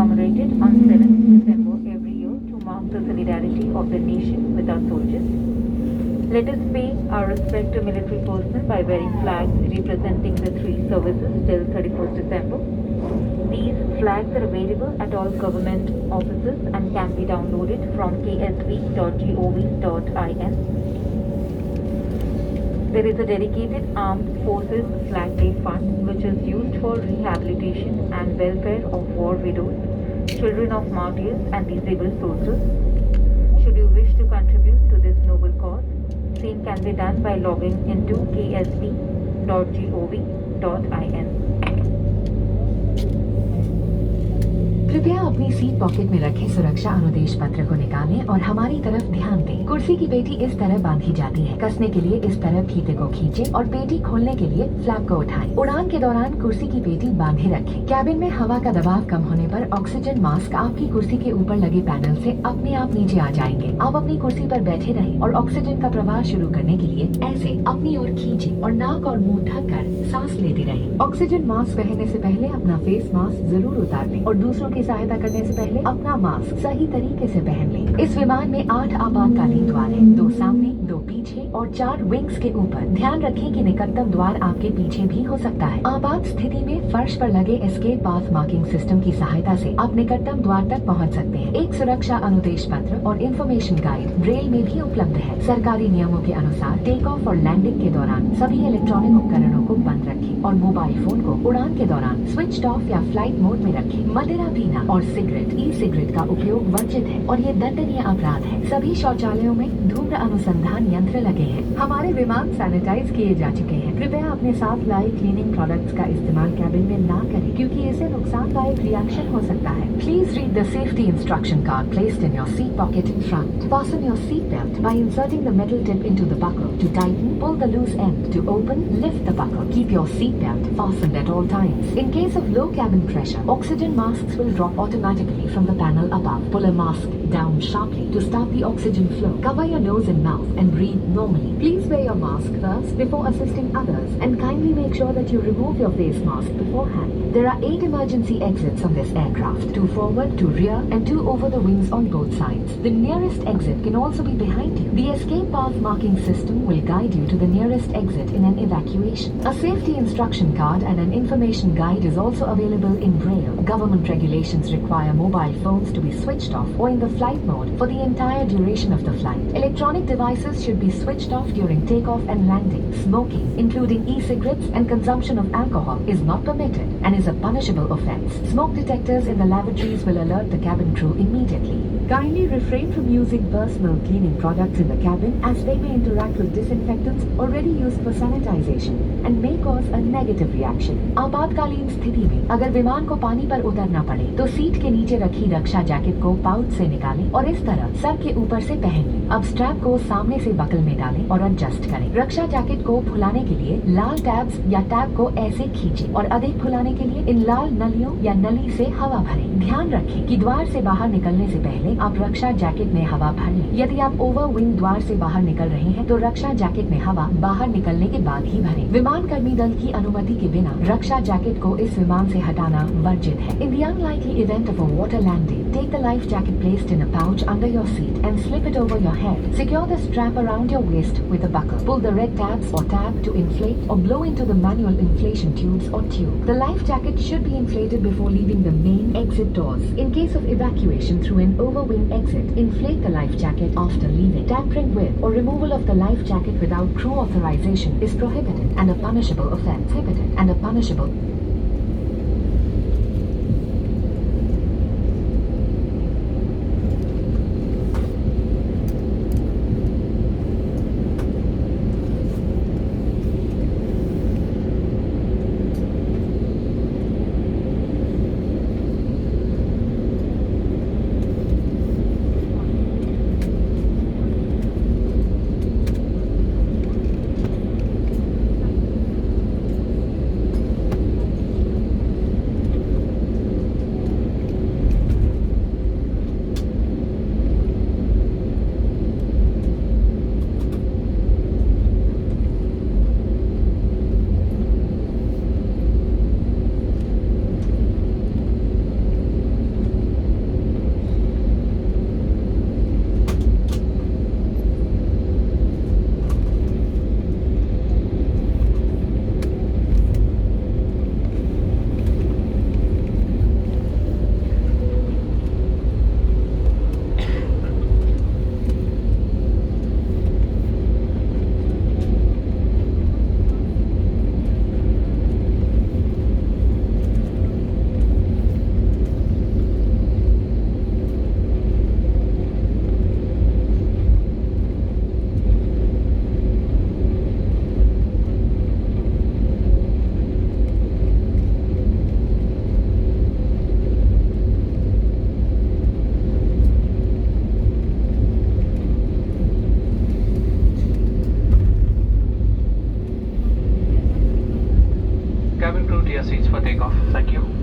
commemorated on 7th December every year to mark the solidarity of the nation with our soldiers. Let us pay our respect to military personnel by wearing flags representing the three services till 31st December. These flags are available at all government offices and can be downloaded from ksv.gov.in. There is a dedicated Armed Forces Flag Day Fund which is used for rehabilitation and welfare of war widows, children of martyrs and disabled soldiers. Should you wish to contribute to this noble cause, same can be done by logging into ksv.gov.in. कृपया अपनी seat pocket में रखे सुरक्षा अनुदेश पत्र को निकालें और हमारी तरफ ध्यान दें। कुर्सी की पेटी इस तरह बांधी जाती है। कसने के लिए इस तरह फीते को खींचें और पेटी खोलने के लिए फ्लैप को उठाएं। उड़ान के दौरान कुर्सी की पेटी बांधे रखें। कैबिन में हवा का दबाव कम होने पर ऑक्सीजन मास्क आपकी कुर्सी के ऊपर लगे पैनल से अपने आप नीचे आ जाएंगे। आप अपनी कुर्सी पर बैठे रहें और ऑक्सीजन का प्रवाह शुरू करने के लिए ऐसे अपनी ओर खींचे और नाक और मुंह ढककर सांस लेते रहें। ऑक्सीजन मास्क पहनने से पहले अपना फेस मास्क जरूर उतार लें और दूसरों की सहायता करने से पहले अपना मास्क सही तरीके से पहन लें। इस विमान में 8 आपातकालीन द्वार हैं, 2 सामने, 2 पीछे और 4 विंग्स के ऊपर। ध्यान रखें कि निकटतम द्वार आपके पीछे भी हो सकता है। आपात स्थिति में फर्श पर लगे एस्केप पाथ मार्किंग सिस्टम की सहायता से आप निकटतम द्वार तक पहुंच सकते हैं। एक सुरक्षा अनुदेश पत्र और इन्फॉर्मेशन गाइड ब्रेल में भी उपलब्ध है। सरकारी नियमों के अनुसार टेक ऑफ और लैंडिंग के दौरान सभी इलेक्ट्रॉनिक उपकरणों को बंद रखें और मोबाइल फोन को उड़ान के दौरान स्विच ऑफ या फ्लाइट मोड में रखें। मदिरा पीना और सिगरेट, ई सिगरेट का उपयोग वर्जित है और ये दंडनीय अपराध है। सभी शौचालयों में धूम्र अनुसंधान यंत्र लगे हैं। हमारे विमान सैनिटाइज किए जा चुके हैं। कृपया अपने साथ लाए क्लीनिंग प्रोडक्ट्स का इस्तेमाल कैबिन में ना करें क्योंकि इससे नुकसानदायक रिएक्शन हो सकता है। Please read the safety instruction card placed in your seat pocket in front. Fasten your seat belt by inserting the metal tip into the buckle. To tighten, pull the loose end. To open, lift the buckle. Keep your seat belt fastened at all times. In case of low cabin pressure, oxygen masks will drop automatically from the panel above. Pull a mask down sharply to stop the oxygen flow. Cover your nose and mouth and breathe normally. Please wear your mask first before assisting others and kindly make sure that you remove your face mask beforehand. There are 8 emergency exits on this aircraft, 2 forward, 2 rear and 2 over the wings on both sides. The nearest exit can also be behind you. The escape path marking system will guide you to the nearest exit in an evacuation. A safety instruction card and an information guide is also available in Braille. Government regulations require mobile phones to be switched off or in the flight mode for the entire duration of the flight. Electronic devices should be switched off during takeoff and landing. Smoking, including e-cigarettes and consumption of alcohol, is not permitted and is a punishable offense. Smoke detectors in the lavatories will alert the cabin crew immediately. Kindly refrain from using personal cleaning products in the cabin as they may interact with disinfectants already used for sanitization and may cause a negative reaction. आपातकालीन स्थिति में अगर विमान को पानी पर उतरना पड़े तो सीट के नीचे रखी रक्षा जैकेट को पाउच से निकालें और इस तरह सर के ऊपर से पहन लें। अब स्ट्रैप को सामने से बकल में डालें और एडजस्ट करें। रक्षा जैकेट को फुलाने के लिए लाल टैब्स या टैब को ऐसे खींचें और अधिक फुलाने के लिए इन लाल नलियों या नली से हवा भरें। ध्यान रखें कि द्वार से बाहर निकलने से पहले आप रक्षा जैकेट में हवा भर लें। यदि आप ओवर विंग द्वार से बाहर निकल रहे हैं तो रक्षा जैकेट में हवा बाहर निकलने के बाद ही भरें। विमान कर्मी दल की अनुमति के बिना रक्षा जैकेट को इस विमान से हटाना वर्जित है। In the unlikely event of a water landing, take the life jacket placed in a pouch under your seat and slip it over your head. Secure the strap around your waist with a buckle. Pull the red tabs or tab to inflate or blow into the manual inflation tubes or tube. The life jacket should be inflated before leaving the main exit doors. In case of evacuation through an overwing exit, inflate the life jacket after leaving. Tampering with or removal of the life jacket without crew authorization is prohibited and a punishable offense. Prohibited and a punishable for takeoff. Thank you.